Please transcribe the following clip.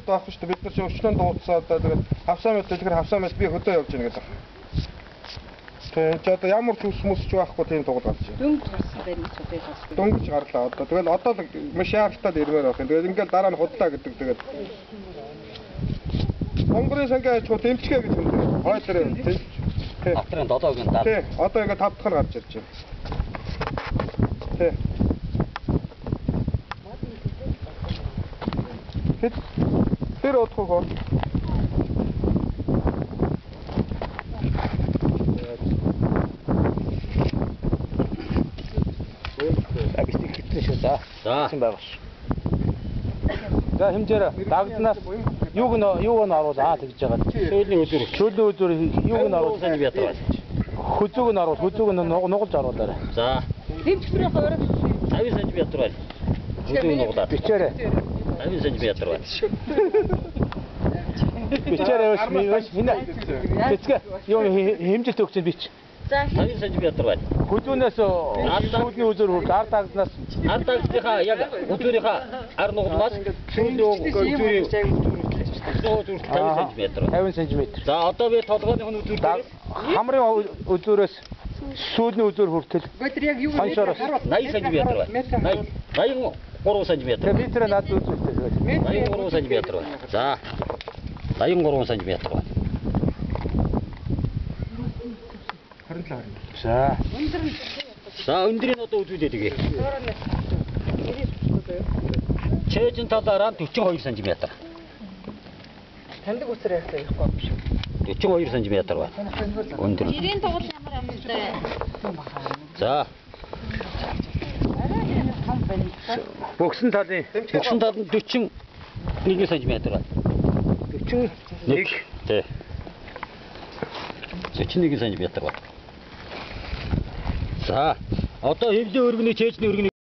Авах шүү дээ. Бид нар чи өчлөн дууцаад тэгээд хавсаа мэт тэгэхээр хавсаа мэт би хөдөө явж гэнэ гэдэг. Тэгээд одоо ямар ч ус мөсч байхгүй тийм дугуйл гарч байна. Дөнгөж гарсан байх нь цогтой гарсан. Дөнгөж гарлаа одоо. Тэгэл одоо л маш яаралтай ирмээр байх юм. Тэгээд ингээл дараа нь худлаа гэдэг тэгээд. Онгорын сангаа ачгүй дэмчгээ гэж хэлдэг. Хой дээр дэмч. Автрын 7-гийн даа. Тий. Одоо ингээд 5 дахь нь гарч ирж байна. Тий. Хэд тэр удахгүй хоо. Агистик хитэн шүү за. За. За хэмжээр дагнаас юуг нь оруулаа тэгж байгаа. Шөөлийн өдөр юуг нь оруулах гэж ятгаа. Хөзөөг нь оруул, хөзөөг нь нугалж оруулаарай. За. Дэмжгэрийн хуваарь 50 см байна. Хөзөөг нугалаа. Бичээрэй. 50 см байна. Бичээрэй өс хинэ. Тэцгээ юу хэмжилт өгч бич. За 50 см байна. Хөзөөнөөс сүүлийн үзөр хүртэл ард дагнаас яг өдөрийнхаа ар нугалмаас сүүлийн үзүүрийн 50 см. За одоо би толгойн үзүүр хамрын үзүүрээс сүүлийн үзүүр хүртэл 80 см байна. 83 см. Метр над үзүүртэй. 83 см байна. За 83 см байна. За. За өндрийн одоо үзүүлээ тэгээ. Чэжин талаараа 42 см. таньдаг үсэр яхаа ихгүй юм шүү. 42 см байна. Өндөр. Жирийн тоглол ямар амжилттай. За. Бөксөн талын 41 см байна. 41. Тий. 41 см байна. За. Одоо хөвлийн өргөний чэжний өргөний